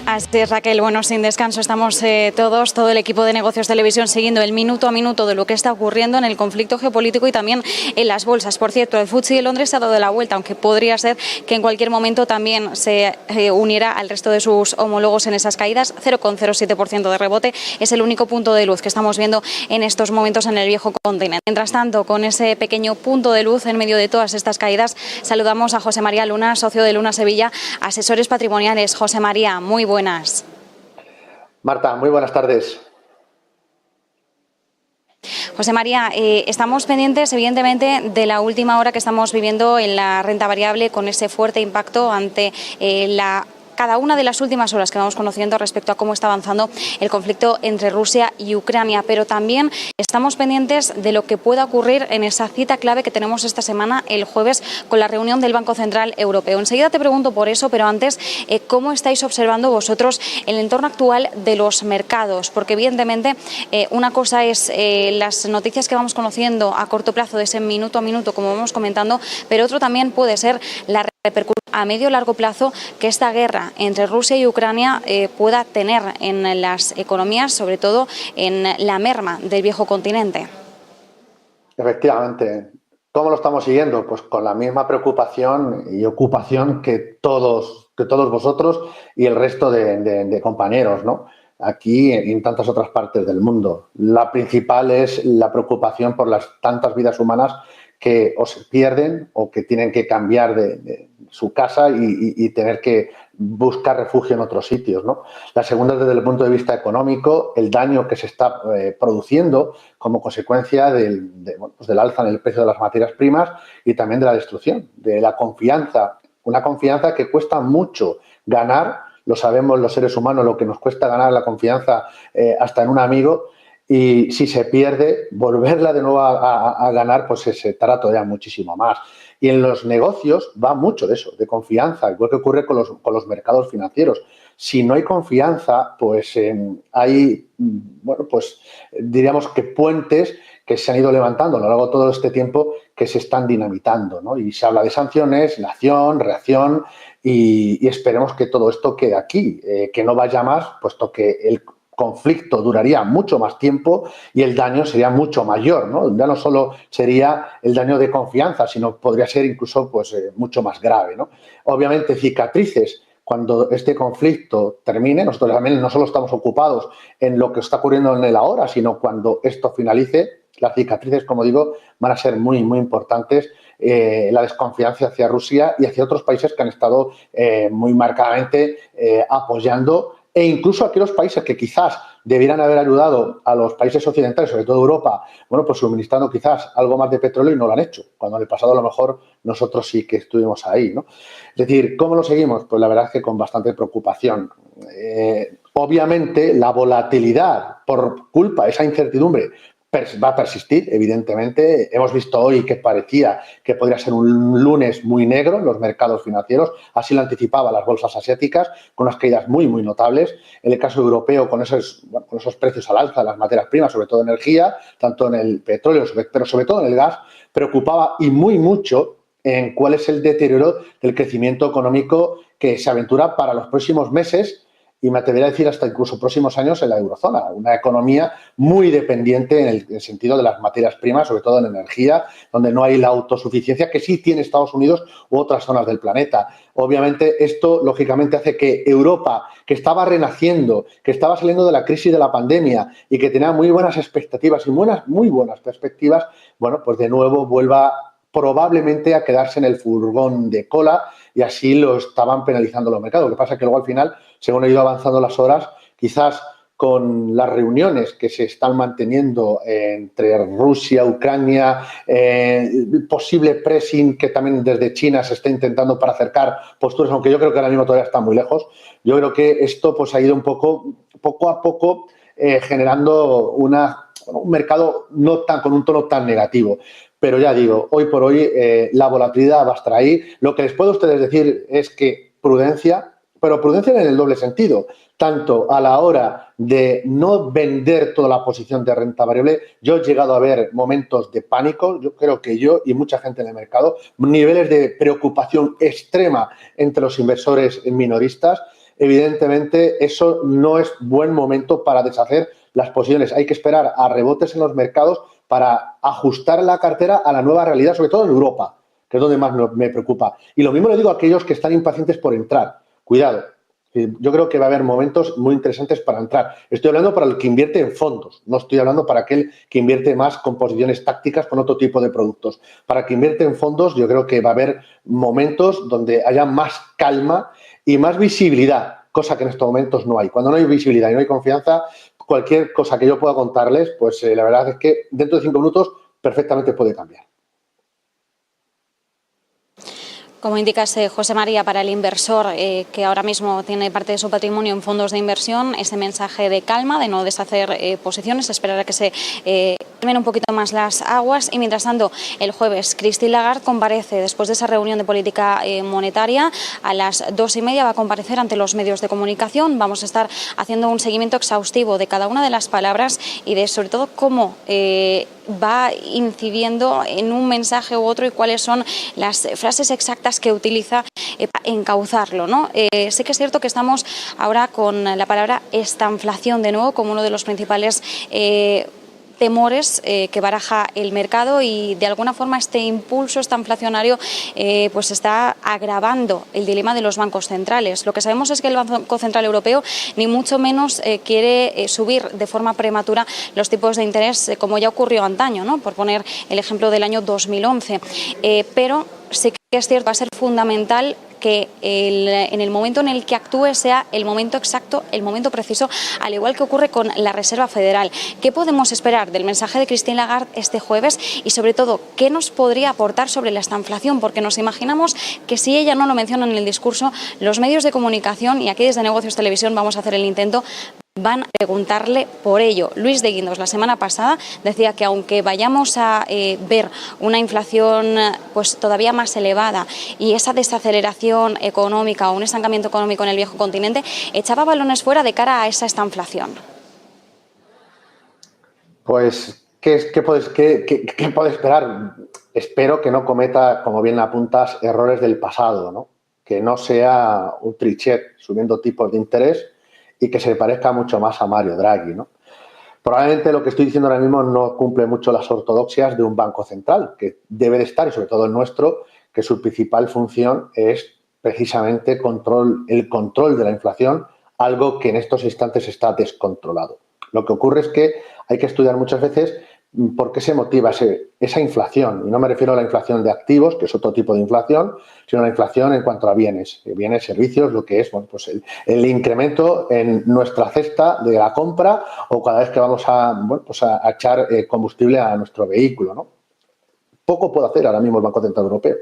Así es, Raquel. Bueno, sin descanso estamos todo el equipo de Negocios Televisión siguiendo el minuto a minuto de lo que está ocurriendo en el conflicto geopolítico y también en las bolsas. Por cierto, el FTSE de Londres se ha dado la vuelta, aunque podría ser que en cualquier momento también se uniera al resto de sus homólogos en esas caídas. 0,07% de rebote es el único punto de luz que estamos viendo en estos momentos en el viejo continente. Mientras tanto, con ese pequeño punto de luz en medio de todas estas caídas, saludamos a José María Luna, socio de Luna Sevilla, asesores patrimoniales. José María, muy buenas. Marta, muy buenas tardes. José María, estamos pendientes evidentemente de la última hora que estamos viviendo en la renta variable, con ese fuerte impacto ante cada una de las últimas horas que vamos conociendo respecto a cómo está avanzando el conflicto entre Rusia y Ucrania, pero también estamos pendientes de lo que pueda ocurrir en esa cita clave que tenemos esta semana, el jueves, con la reunión del Banco Central Europeo. Enseguida te pregunto por eso, pero antes, ¿cómo estáis observando vosotros el entorno actual de los mercados? Porque evidentemente una cosa es las noticias que vamos conociendo a corto plazo, de ese minuto a minuto, como vamos comentando, pero otro también puede ser la repercusión a medio o largo plazo que esta guerra entre Rusia y Ucrania pueda tener en las economías, sobre todo en la merma del viejo continente. Efectivamente. ¿Cómo lo estamos siguiendo? Pues con la misma preocupación y ocupación que todos vosotros y el resto de compañeros, ¿no? Aquí y en tantas otras partes del mundo. La principal es la preocupación por las tantas vidas humanas que o se pierden o que tienen que cambiar de su casa y tener que buscar refugio en otros sitios, ¿no? La segunda, desde el punto de vista económico, el daño que se está produciendo como consecuencia del alza en el precio de las materias primas y también de la destrucción, de la confianza. Una confianza que cuesta mucho ganar, lo sabemos los seres humanos, lo que nos cuesta ganar la confianza hasta en un amigo. Y si se pierde, volverla de nuevo a ganar, pues se tarda todavía muchísimo más. Y en los negocios va mucho de eso, de confianza, igual que ocurre con los mercados financieros. Si no hay confianza, pues hay, bueno, pues diríamos que puentes que se han ido levantando a lo largo de todo este tiempo que se están dinamitando, ¿no? Y se habla de sanciones, acción, reacción, y esperemos que todo esto quede aquí, que no vaya más, puesto que el conflicto duraría mucho más tiempo y el daño sería mucho mayor, ¿no? Ya no solo sería el daño de confianza, sino podría ser incluso pues, mucho más grave, ¿no? Obviamente, cicatrices, cuando este conflicto termine, nosotros también no solo estamos ocupados en lo que está ocurriendo en el ahora, sino cuando esto finalice, las cicatrices, como digo, van a ser muy, muy importantes. La desconfianza hacia Rusia y hacia otros países que han estado muy marcadamente apoyando, e incluso aquellos países que quizás debieran haber ayudado a los países occidentales, sobre todo Europa, bueno, pues suministrando quizás algo más de petróleo, y no lo han hecho, cuando en el pasado a lo mejor nosotros sí que estuvimos ahí, ¿no? Es decir, ¿cómo lo seguimos? Pues la verdad es que con bastante preocupación. Obviamente la volatilidad por culpa de esa incertidumbre va a persistir, evidentemente. Hemos visto hoy que parecía que podría ser un lunes muy negro en los mercados financieros, así lo anticipaban las bolsas asiáticas, con unas caídas muy, muy notables. En el caso europeo, con esos precios al alza de las materias primas, sobre todo energía, tanto en el petróleo, pero sobre todo en el gas, preocupaba y muy mucho en cuál es el deterioro del crecimiento económico que se aventura para los próximos meses, y me atrevería a decir hasta incluso próximos años, en la eurozona. Una economía muy dependiente en el sentido de las materias primas, sobre todo en energía, donde no hay la autosuficiencia que sí tiene Estados Unidos u otras zonas del planeta. Obviamente esto, lógicamente, hace que Europa, que estaba renaciendo, que estaba saliendo de la crisis de la pandemia y que tenía muy buenas expectativas y muy buenas perspectivas, bueno, pues de nuevo vuelva probablemente a quedarse en el furgón de cola, y así lo estaban penalizando los mercados. Lo que pasa es que luego al final, según han ido avanzando las horas, quizás con las reuniones que se están manteniendo entre Rusia, Ucrania, posible pressing que también desde China se está intentando para acercar posturas, aunque yo creo que ahora mismo todavía está muy lejos. Yo creo que esto pues ha ido un poco a poco generando un mercado con un tono tan negativo. Pero ya digo, hoy por hoy la volatilidad va a estar ahí. Lo que les puedo a ustedes decir es que prudencia, pero prudencia en el doble sentido, tanto a la hora de no vender toda la posición de renta variable. Yo he llegado a ver momentos de pánico, yo creo que yo y mucha gente en el mercado, niveles de preocupación extrema entre los inversores minoristas. evidentemente eso no es buen momento para deshacer las posiciones. Hay que esperar a rebotes en los mercados para ajustar la cartera a la nueva realidad, sobre todo en Europa, que es donde más me preocupa. Y lo mismo le digo a aquellos que están impacientes por entrar. Cuidado. Yo creo que va a haber momentos muy interesantes para entrar. Estoy hablando para el que invierte en fondos, no estoy hablando para aquel que invierte más con posiciones tácticas con otro tipo de productos. Para el que invierte en fondos, yo creo que va a haber momentos donde haya más calma y más visibilidad, cosa que en estos momentos no hay. Cuando no hay visibilidad y no hay confianza, cualquier cosa que yo pueda contarles, pues la verdad es que dentro de 5 minutos perfectamente puede cambiar. Como indicas, José María, para el inversor que ahora mismo tiene parte de su patrimonio en fondos de inversión, ese mensaje de calma, de no deshacer posiciones, esperar a que se calmen un poquito más las aguas. Y mientras tanto, el jueves, Christine Lagarde comparece después de esa reunión de política monetaria. A las 2:30 va a comparecer ante los medios de comunicación. Vamos a estar haciendo un seguimiento exhaustivo de cada una de las palabras y de, sobre todo, cómo va incidiendo en un mensaje u otro y cuáles son las frases exactas que utiliza para encauzarlo, ¿no? Sé que es cierto que estamos ahora con la palabra estanflación de nuevo como uno de los principales temores que baraja el mercado, y de alguna forma este impulso estanflacionario pues está agravando el dilema de los bancos centrales. Lo que sabemos es que el Banco Central Europeo ni mucho menos quiere subir de forma prematura los tipos de interés como ya ocurrió antaño, ¿no? Por poner el ejemplo del año 2011, pero sí que es cierto, va a ser fundamental que en el momento en el que actúe sea el momento exacto, el momento preciso, al igual que ocurre con la Reserva Federal. ¿Qué podemos esperar del mensaje de Christine Lagarde este jueves y, sobre todo, qué nos podría aportar sobre la estanflación? Porque nos imaginamos que si ella no lo menciona en el discurso, los medios de comunicación, y aquí desde Negocios Televisión vamos a hacer el intento, van a preguntarle por ello. Luis de Guindos la semana pasada decía que aunque vayamos a ver una inflación pues todavía más elevada y esa desaceleración económica o un estancamiento económico en el viejo continente, echaba balones fuera de cara a esa estanflación. Pues, ¿qué puede esperar? Espero que no cometa, como bien apuntas, errores del pasado, ¿no? Que no sea un Trichet subiendo tipos de interés y que se parezca mucho más a Mario Draghi, ¿no? Probablemente lo que estoy diciendo ahora mismo no cumple mucho las ortodoxias de un banco central, que debe de estar, y sobre todo el nuestro, que su principal función es precisamente el control de la inflación, algo que en estos instantes está descontrolado. Lo que ocurre es que hay que estudiar muchas veces por qué se motiva esa inflación. Y no me refiero a la inflación de activos, que es otro tipo de inflación, sino a la inflación en cuanto a bienes, servicios, lo que es pues el incremento en nuestra cesta de la compra o cada vez que vamos a echar combustible a nuestro vehículo, ¿no? Poco puede hacer ahora mismo el Banco Central Europeo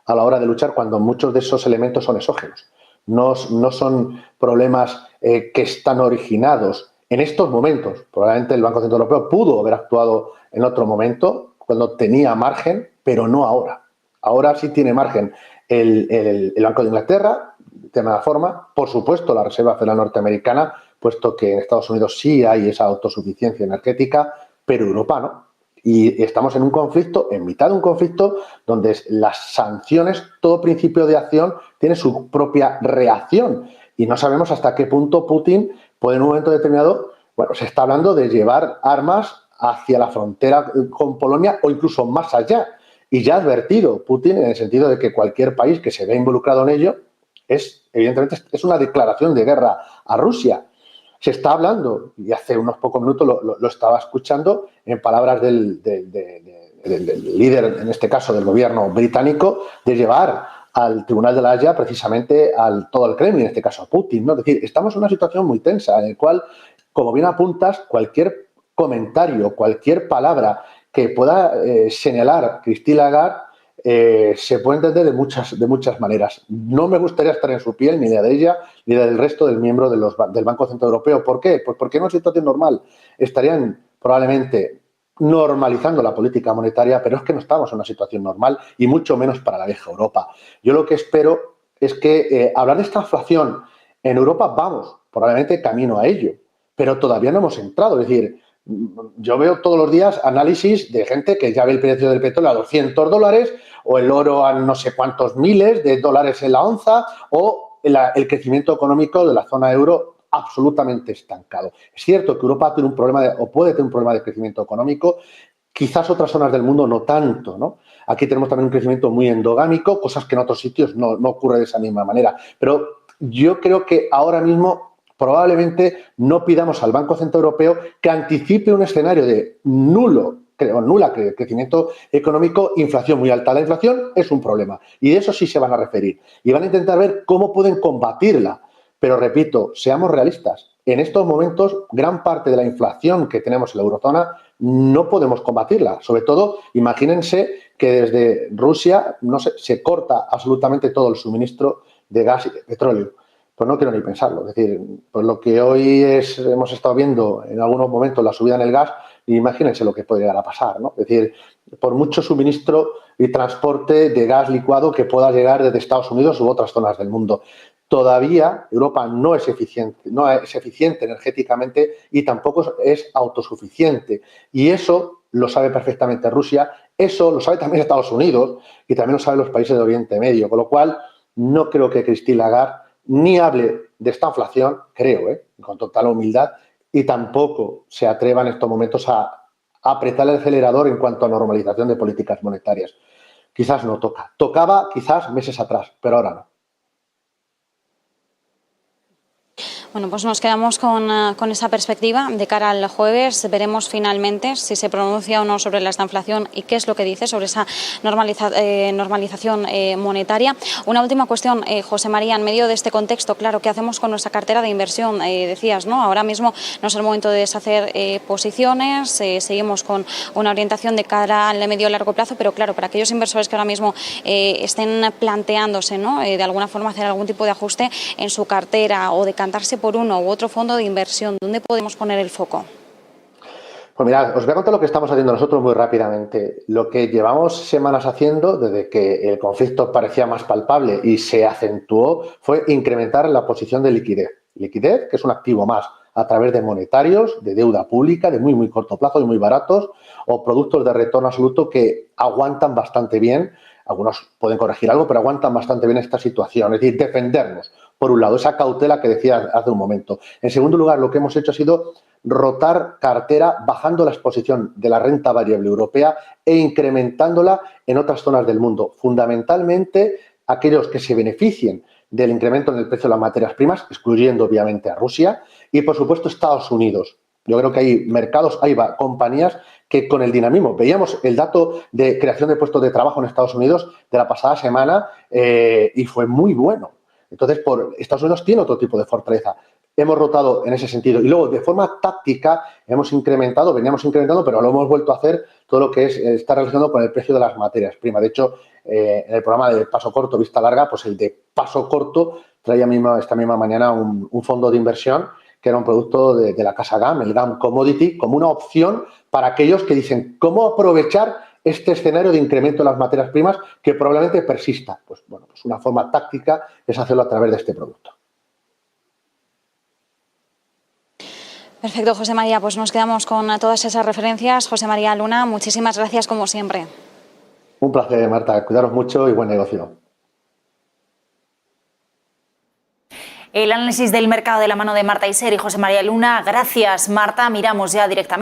a la hora de luchar cuando muchos de esos elementos son exógenos. No son problemas que están originados en estos momentos. Probablemente el Banco Central Europeo pudo haber actuado en otro momento, cuando tenía margen, pero no ahora. Ahora sí tiene margen el Banco de Inglaterra, el tema de la forma, por supuesto la Reserva Federal norteamericana, puesto que en Estados Unidos sí hay esa autosuficiencia energética, pero Europa no. Y estamos en un conflicto, en mitad de un conflicto, donde las sanciones, todo principio de acción, tiene su propia reacción. Y no sabemos hasta qué punto Putin puede en un momento determinado, se está hablando de llevar armas hacia la frontera con Polonia o incluso más allá. Y ya ha advertido Putin en el sentido de que cualquier país que se vea involucrado en ello evidentemente es una declaración de guerra a Rusia. Se está hablando, y hace unos pocos minutos lo estaba escuchando, en palabras del líder, en este caso del gobierno británico, de llevar al Tribunal de la Haya precisamente todo el Kremlin, en este caso a Putin, ¿no? Es decir, estamos en una situación muy tensa en la cual, como bien apuntas, cualquier comentario, cualquier palabra que pueda señalar Christine Lagarde se puede entender de muchas maneras. No me gustaría estar en su piel, ni la de ella, ni la del resto del miembro del Banco Central Europeo. ¿Por qué? Pues porque en una situación normal estarían probablemente normalizando la política monetaria, pero es que no estamos en una situación normal y mucho menos para la vieja Europa. Yo lo que espero es que hablar de esta inflación en Europa, vamos, probablemente camino a ello, pero todavía no hemos entrado. Es decir, yo veo todos los días análisis de gente que ya ve el precio del petróleo a $200 o el oro a no sé cuántos miles de dólares en la onza o el crecimiento económico de la zona euro absolutamente estancado. Es cierto que Europa tiene un problema puede tener un problema de crecimiento económico, quizás otras zonas del mundo no tanto, ¿no? Aquí tenemos también un crecimiento muy endogámico, cosas que en otros sitios no ocurre de esa misma manera. Pero yo creo que ahora mismo probablemente no pidamos al Banco Central Europeo que anticipe un escenario de nula crecimiento económico, inflación muy alta. La inflación es un problema y de eso sí se van a referir y van a intentar ver cómo pueden combatirla. Pero repito, seamos realistas. En estos momentos, gran parte de la inflación que tenemos en la eurozona no podemos combatirla. Sobre todo, imagínense que desde Rusia se corta absolutamente todo el suministro de gas y de petróleo. Pues no quiero ni pensarlo. Es decir, pues lo que hoy hemos estado viendo en algunos momentos, la subida en el gas, imagínense lo que puede llegar a pasar, ¿no? Es decir, por mucho suministro y transporte de gas licuado que pueda llegar desde Estados Unidos u otras zonas del mundo. Todavía Europa no es eficiente energéticamente y tampoco es autosuficiente. Y eso lo sabe perfectamente Rusia, eso lo sabe también Estados Unidos y también lo saben los países de Oriente Medio. Con lo cual, no creo que Christine Lagarde ni hable de esta inflación, creo, con total humildad, y tampoco se atreva en estos momentos a apretar el acelerador en cuanto a normalización de políticas monetarias. Quizás no toca. Tocaba quizás meses atrás, pero ahora no. Bueno, pues nos quedamos con esa perspectiva de cara al jueves. Veremos finalmente si se pronuncia o no sobre la inflación y qué es lo que dice sobre esa normalización monetaria. Una última cuestión, José María, en medio de este contexto, claro, ¿qué hacemos con nuestra cartera de inversión? Decías, ¿no? Ahora mismo no es el momento de deshacer posiciones, seguimos con una orientación de cara al medio y largo plazo, pero claro, para aquellos inversores que ahora mismo estén planteándose, ¿no? De alguna forma hacer algún tipo de ajuste en su cartera o decantarse por uno u otro fondo de inversión, ¿dónde podemos poner el foco? Pues mirad, os voy a contar lo que estamos haciendo nosotros muy rápidamente. Lo que llevamos semanas haciendo, desde que el conflicto parecía más palpable y se acentuó, fue incrementar la posición de liquidez. Liquidez, que es un activo más, a través de monetarios, de deuda pública, de muy corto plazo y muy baratos, o productos de retorno absoluto que aguantan bastante bien. Algunos pueden corregir algo, pero aguantan bastante bien esta situación. Es decir, defendernos, por un lado, esa cautela que decía hace un momento. En segundo lugar, lo que hemos hecho ha sido rotar cartera, bajando la exposición de la renta variable europea e incrementándola en otras zonas del mundo. Fundamentalmente, aquellos que se beneficien del incremento en el precio de las materias primas, excluyendo obviamente a Rusia, y por supuesto Estados Unidos. Yo creo que hay mercados, hay compañías que con el dinamismo, veíamos el dato de creación de puestos de trabajo en Estados Unidos de la pasada semana y fue muy bueno. Entonces, Estados Unidos tiene otro tipo de fortaleza. Hemos rotado en ese sentido. Y luego, de forma táctica, veníamos incrementando, pero lo hemos vuelto a hacer todo lo que está relacionado con el precio de las materias primas. De hecho, en el programa de paso corto, vista larga, pues el de paso corto traía esta misma mañana un fondo de inversión que era un producto de la casa GAM, el GAM Commodity, como una opción para aquellos que dicen cómo aprovechar este escenario de incremento de las materias primas que probablemente persista. Pues bueno, pues una forma táctica es hacerlo a través de este producto. Perfecto, José María, pues nos quedamos con todas esas referencias. José María Luna, muchísimas gracias como siempre. Un placer, Marta. Cuidaros mucho y buen negocio. El análisis del mercado de la mano de Marta Iser y José María Luna. Gracias, Marta. Miramos ya directamente